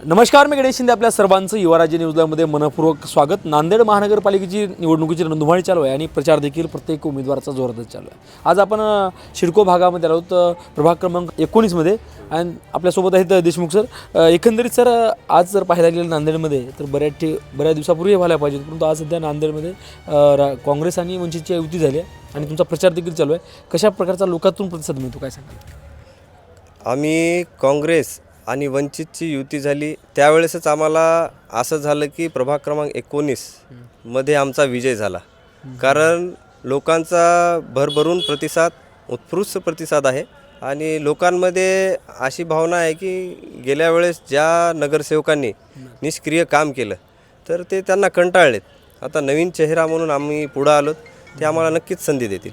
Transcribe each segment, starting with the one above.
नमस्कार, मी गणेश शिंदे. आपल्या सर्वांचं युवा राज्य न्यूजमध्ये मनपूर्वक स्वागत. नांदेड महानगरपालिकेची निवडणुकीची रणधुमाळी चालू आहे आणि प्रचार देखील प्रत्येक उमेदवाराचा जोरात चालू आहे. आज आपण शिडको भागामध्ये आलो आहोत, प्रभाग क्रमांक 19मध्ये, आणि आपल्यासोबत आहेत देशमुख सर. एकंदरीत सर, आज जर पाहायला गेलं नांदेडमध्ये तर बऱ्याच दिवसापूर्वी व्हायला पाहिजे, परंतु आज सध्या नांदेडमध्ये काँग्रेस आणि वंचितची युती झाली आहे आणि तुमचा प्रचार देखील चालू आहे. कशा प्रकारचा लोकांतून प्रतिसाद मिळतो, काय सांगाल? आम्ही काँग्रेस आणि वंचितची युती झाली त्यावेळेसच आम्हाला असं झालं की प्रभाग क्रमांक 19मध्ये आमचा विजय झाला. कारण लोकांचा भरभरून प्रतिसाद, उत्स्फूर्त प्रतिसाद आहे आणि लोकांमध्ये अशी भावना आहे की गेल्या वेळेस ज्या नगरसेवकांनी निष्क्रिय काम केलं तर ते त्यांना कंटाळलेत. आता नवीन चेहरा म्हणून आम्ही पुढं आलो, ते आम्हाला नक्कीच संधी देतील.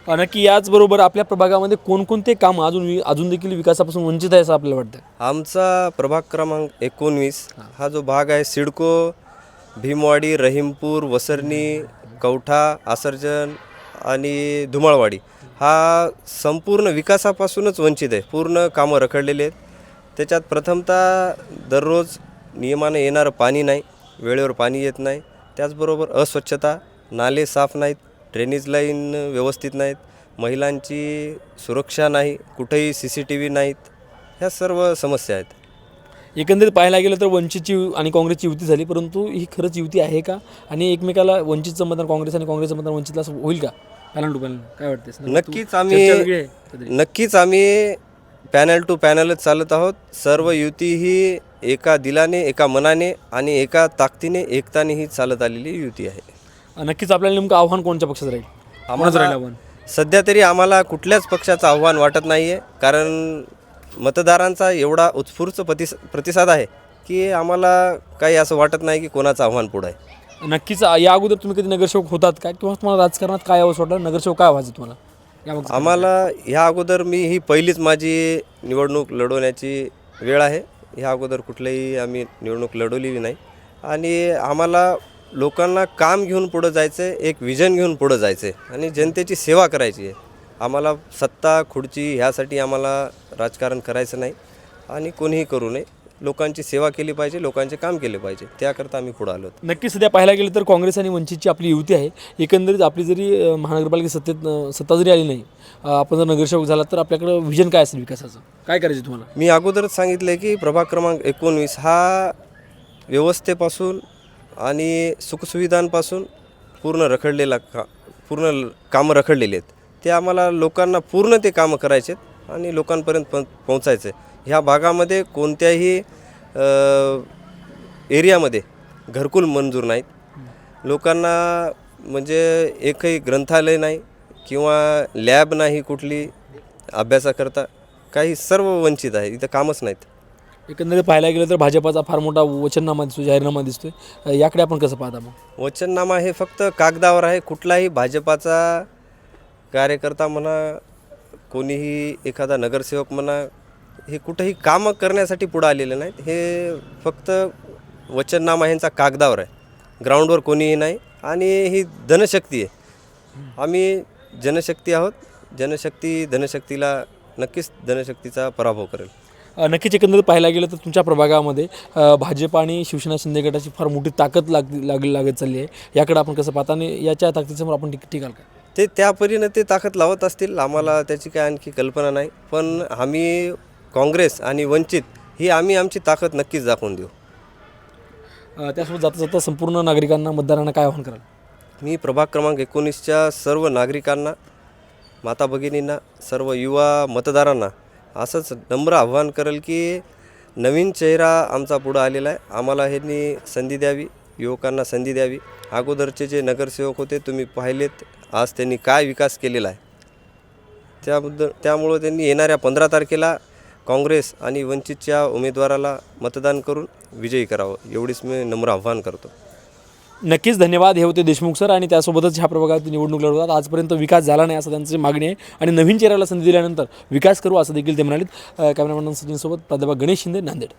नक्की. याचबरोबर आपल्या प्रभागामध्ये कोणकोणते काम अजून देखील विकासापासून वंचित आहे असं आपल्याला वाटतं? आमचा प्रभाग क्रमांक 19 हा जो भाग आहे, सिडको, भीमवाडी, रहीमपूर, वसरणी, कवठा, आसर्जन आणि धुमाळवाडी हा संपूर्ण विकासापासूनच वंचित आहे. पूर्ण कामं रखडलेले आहेत. त्याच्यात प्रथमतः दररोज नियमाने येणारं पाणी नाही, वेळेवर पाणी येत नाही. त्याचबरोबर अस्वच्छता, नाले साफ नाहीत, ड्रेनेज लाईन व्यवस्थित नाहीत, महिलांची सुरक्षा नाही, कुठेही CCTV नाहीत. ह्या सर्व समस्या आहेत. एकंदरीत पाहायला गेलं तर वंचितची आणि काँग्रेसची युती झाली, परंतु ही खरंच युती आहे का? आणि एकमेकाला वंचितचं मतदान काँग्रेस आणि काँग्रेसचं मतदान वंचितला असं होईल का? पॅनल टू पॅनल काय वाटते? नक्कीच आम्ही पॅनल टू पॅनलच चालत आहोत. सर्व युती ही एका दिलाने, एका मनाने आणि एका ताकदीने, एकताने ही चालत आलेली युती आहे. नक्कीच. आपल्याला नेमकं आव्हान कोणत्या पक्षाचं राहील? आम्हाला सध्या तरी आम्हाला कुठल्याच पक्षाचं आव्हान वाटत नाही आहे, कारण मतदारांचा एवढा उत्स्फूर्त प्रतिसाद आहे की आम्हाला काही असं वाटत नाही की कोणाचं आव्हान पुढं आहे. नक्कीच. या अगोदर तुम्ही कधी नगरसेवक होतात काय, किंवा तुम्हाला राजकारणात काय आवश्यक वाटलं? नगरसेवक काय व्हायचं तुम्हाला? आम्हाला ह्या अगोदर ही पहिलीच माझी निवडणूक लढवण्याची वेळ आहे. ह्या अगोदर कुठलीही आम्ही निवडणूक लढवलेली नाही आणि आम्हाला लोकांना काम घेऊन पुढं जायचं आहे, एक विजन घेऊन पुढं जायचं आहे आणि जनतेची सेवा करायची आहे. आम्हाला सत्ता खुर्ची ह्यासाठी आम्हाला राजकारण करायचं नाही आणि कोणीही करू नये. लोकांची सेवा केली पाहिजे, लोकांचे काम केले पाहिजे, त्याकरता आम्ही पुढं आलो. नक्कीच. सध्या पाहायला गेलं तर काँग्रेस आणि वंचितची आपली युती आहे. एकंदरीत आपली जरी महानगरपालिका सत्ता जरी आली नाही, आपण जर नगरसेवक झाला तर आपल्याकडं विजन काय असेल विकासाचं? काय करायचं तुम्हाला? मी अगोदरच सांगितलं आहे की प्रभाग क्रमांक 19 हा व्यवस्थेपासून आणि सुखसुविधांपासून पूर्ण कामं रखडलेली आहेत. ते आम्हाला लोकांना पूर्ण ते कामं करायचे आहेत आणि लोकांपर्यंत पोहोचायचं आहे. ह्या भागामध्ये कोणत्याही एरियामध्ये घरकुल मंजूर नाहीत. लोकांना म्हणजे एकही ग्रंथालय नाही किंवा लॅब नाही कुठली अभ्यासाकरता, काही सर्व वंचित आहे. इथं कामच नाहीत. एकंदरीत पाहायला गेलं तर भाजपाचा फार मोठा वचननामा दिसतो, जाहीरनामा दिसतोय. याकडे आपण कसं पाहता मग? वचननामा हे फक्त कागदावर आहे. कुठलाही भाजपाचा कार्यकर्ता म्हणा, कोणीही एखादा नगरसेवक म्हणा, हे कुठंही कामं करण्यासाठी पुढं आलेले नाहीत. हे फक्त वचननामा ह्यांचा कागदावर आहे, ग्राउंडवर कोणीही नाही. आणि ही धनशक्ती आहे. आम्ही जनशक्ती आहोत. धनशक्तीला नक्कीच धनशक्तीचा पराभव करेल. नक्कीच. एकंदरीत पाहायला गेलं तर तुमच्या प्रभागामध्ये भाजप आणि शिवसेना शिंदे गटाची फार मोठी ताकद लागत चालली आहे. याकडे आपण कसं पाहता आणि याच्या ताकदीसमोर आपण टिकाल का? ते त्या परीनं ते ताकद लावत असतील, आम्हाला त्याची काय आणखी कल्पना नाही. पण आम्ही काँग्रेस आणि वंचित ही आमची ताकद नक्कीच दाखवून देऊ. त्यासोबत जाता संपूर्ण नागरिकांना, मतदारांना काय आवाहन कराल? मी प्रभाग क्रमांक 19च्या सर्व नागरिकांना, माता भगिनींना, सर्व युवा मतदारांना असंच नम्र आव्हान करेल की नवीन चेहरा आमचा पुढं आलेला आहे. आम्हाला ह्यांनी संधी द्यावी, युवकांना संधी द्यावी. अगोदरचे जे नगरसेवक होते तुम्ही पाहिलेत, आज त्यांनी काय विकास केलेला आहे. त्यामुळं त्यांनी येणाऱ्या 15 तारखेला काँग्रेस आणि वंचितच्या उमेदवाराला मतदान करून विजयी करावं, एवढीच मी नम्र आव्हान करतो. नक्कीच. धन्यवाद. हे होते देशमुख सर. आणि त्यासोबतच ह्या प्रभागात निवडणूक लढवतात. आजपर्यंत विकास झाला नाही असं त्यांची मागणी आहे आणि नवीन चेहऱ्याला संधी दिल्यानंतर विकास करू असं देखील ते म्हणाले. कॅमेरामॅन सचिनसोबत प्राध्यापक गणेश शिंदे, नांदेड.